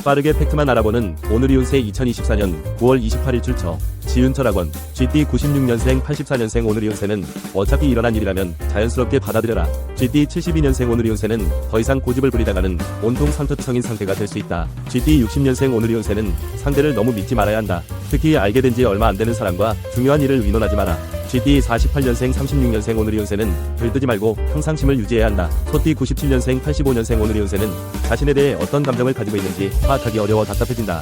빠르게 팩트만 알아보는 오늘의 운세 2024년 9월 28일 출처 지윤철학원 GT 96년생 84년생 오늘의 운세는 어차피 일어난 일이라면 자연스럽게 받아들여라. GT 72년생 오늘의 운세는 더 이상 고집을 부리다가는 온통 상투성인 상태가 될 수 있다. GT 60년생 오늘의 운세는 상대를 너무 믿지 말아야 한다. 특히 알게 된 지 얼마 안 되는 사람과 중요한 일을 의논하지 마라. GT 48년생 36년생 오늘의 운세는 들뜨지 말고 평상심을 유지해야 한다. 소띠 97년생 85년생 오늘의 운세는 자신에 대해 어떤 감정을 가지고 있는지 파악하기 어려워 답답해진다.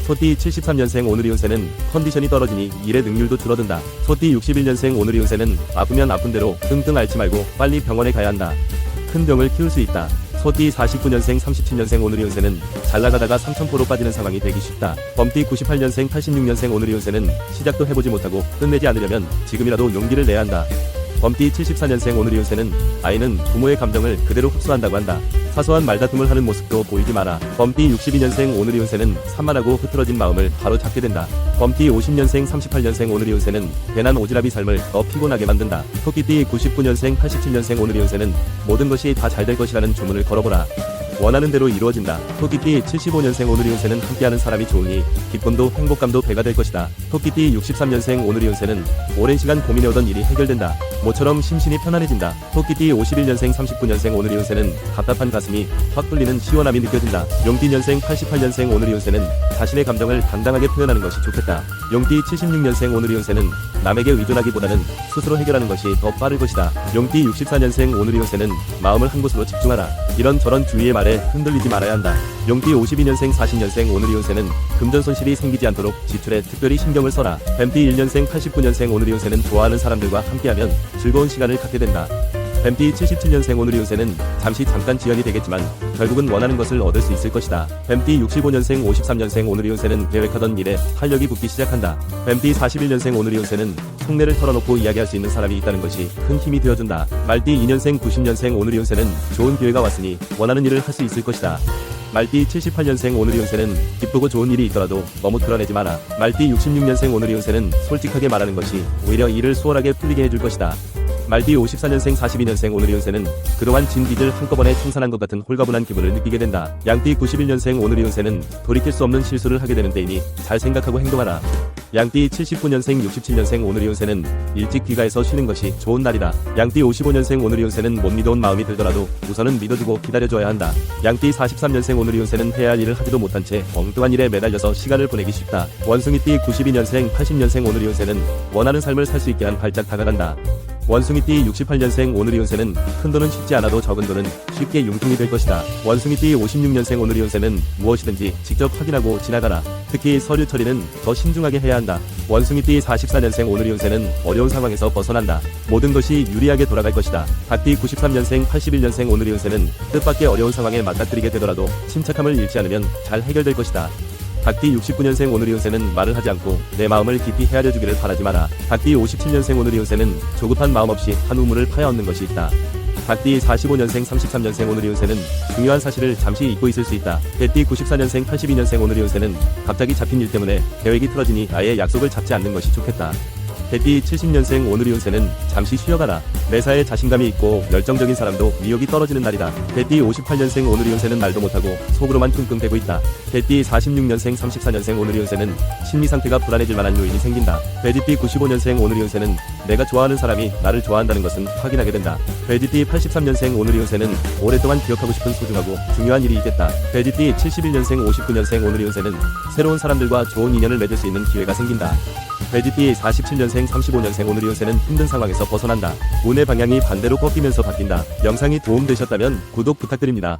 소띠 73년생 오늘의 운세는 컨디션이 떨어지니 일의 능률도 줄어든다. 소띠 61년생 오늘의 운세는 아프면 아픈 대로 끙끙 앓지 말고 빨리 병원에 가야 한다. 큰 병을 키울 수 있다. 소띠 49년생 37년생 오늘의 운세는 잘나가다가 3,000%로 빠지는 상황이 되기 쉽다. 범띠 98년생 86년생 오늘의 운세는 시작도 해보지 못하고 끝내지 않으려면 지금이라도 용기를 내야 한다. 범띠 74년생 오늘의 운세는 아이는 부모의 감정을 그대로 흡수한다고 한다. 사소한 말다툼을 하는 모습도 보이지 마라. 범띠 62년생 오늘의 운세는 산만하고 흐트러진 마음을 바로 잡게 된다. 범띠 50년생 38년생 오늘의 운세는 괜한 오지랖이 삶을 더 피곤하게 만든다. 토끼띠 99년생 87년생 오늘의 운세는 모든 것이 다 잘 될 것이라는 주문을 걸어보라. 원하는 대로 이루어진다. 토끼띠 75년생 오늘의 운세는 함께하는 사람이 좋으니 기쁨도 행복감도 배가 될 것이다. 토끼띠 63년생 오늘의 운세는 오랜 시간 고민해오던 일이 해결된다. 모처럼 심신이 편안해진다. 토끼띠 51년생 39년생 오늘의 운세는 답답한 가슴이 확 뚫리는 시원함이 느껴진다. 용띠년생 88년생 오늘의 운세는 자신의 감정을 당당하게 표현하는 것이 좋겠다. 용띠 76년생 오늘의 운세는 남에게 의존하기보다는 스스로 해결하는 것이 더 빠를 것이다. 용띠 64년생 오늘의 운세는 마음을 한 곳으로 집중하라. 이런저런 주위의 말에 흔들리지 말아야 한다. 용띠 52년생 40년생 오늘의 운세는 금전 손실이 생기지 않도록 지출에 특별히 신경을 써라. 뱀띠 1년생 89년생 오늘의 운세는 좋아하는 사람들과 함께하면 즐거운 시간을 갖게 된다. 뱀띠 77년생 오늘의 운세는 잠깐 지연이 되겠지만 결국은 원하는 것을 얻을 수 있을 것이다. 뱀띠 65년생 53년생 오늘의 운세는 계획하던 일에 활력이 붙기 시작한다. 뱀띠 41년생 오늘의 운세는 속내를 털어놓고 이야기할 수 있는 사람이 있다는 것이 큰 힘이 되어준다. 말띠 2년생 90년생 오늘의 운세는 좋은 기회가 왔으니 원하는 일을 할 수 있을 것이다. 말띠 78년생 오늘의 운세는 기쁘고 좋은 일이 있더라도 너무 드러내지 마라. 말띠 66년생 오늘의 운세는 솔직하게 말하는 것이 오히려 일을 수월하게 풀리게 해줄 것이다. 말띠 54년생 42년생 오늘의 운세는 그동안 진 빚을 한꺼번에 청산한 것 같은 홀가분한 기분을 느끼게 된다. 양띠 91년생 오늘의 운세는 돌이킬 수 없는 실수를 하게 되는 때이니 잘 생각하고 행동하라. 양띠 79년생 67년생 오늘의 운세는 일찍 귀가해서 쉬는 것이 좋은 날이다. 양띠 55년생 오늘의 운세는 못 믿어온 마음이 들더라도 우선은 믿어주고 기다려줘야 한다. 양띠 43년생 오늘의 운세는 해야 할 일을 하지도 못한 채 엉뚱한 일에 매달려서 시간을 보내기 쉽다. 원숭이띠 92년생 80년생 오늘의 운세는 원하는 삶을 살 수 있게 한 발짝 다가간다. 원숭이띠 68년생 오늘의 운세는 큰돈은 쉽지 않아도 적은 돈은 쉽게 융통이 될 것이다. 원숭이띠 56년생 오늘의 운세는 무엇이든지 직접 확인하고 지나가라. 특히 서류 처리는 더 신중하게 해야 한다. 원숭이띠 44년생 오늘의 운세는 어려운 상황에서 벗어난다. 모든 것이 유리하게 돌아갈 것이다. 닭띠 93년생 81년생 오늘의 운세는 뜻밖의 어려운 상황에 맞닥뜨리게 되더라도 침착함을 잃지 않으면 잘 해결될 것이다. 닭띠 69년생 오늘의 운세는 말을 하지 않고 내 마음을 깊이 헤아려주기를 바라지 마라. 닭띠 57년생 오늘의 운세는 조급한 마음 없이 한 우물을 파야 얻는 것이 있다. 닭띠 45년생 33년생 오늘의 운세는 중요한 사실을 잠시 잊고 있을 수 있다. 개띠 94년생 82년생 오늘의 운세는 갑자기 잡힌 일 때문에 계획이 틀어지니 아예 약속을 잡지 않는 것이 좋겠다. 개띠 70년생 오늘의 운세는 잠시 쉬어가라. 매사에 자신감이 있고 열정적인 사람도 위력이 떨어지는 날이다. 개띠 58년생 오늘의 운세는 말도 못하고 속으로만 끙끙대고 있다. 개띠 46년생 34년생 오늘의 운세는 심리상태가 불안해질 만한 요인이 생긴다. 돼지띠 95년생 오늘의 운세는 내가 좋아하는 사람이 나를 좋아한다는 것은 확인하게 된다. 돼지띠 83년생 오늘의 운세는 오랫동안 기억하고 싶은 소중하고 중요한 일이 있겠다. 돼지띠 71년생 59년생 오늘의 운세는 새로운 사람들과 좋은 인연을 맺을 수 있는 기회가 생긴다. 돼지띠 47년생 35년생 오늘의 운세는 힘든 상황에서 벗어난다. 운의 방향이 반대로 꺾이면서 바뀐다. 영상이 도움되셨다면 구독 부탁드립니다.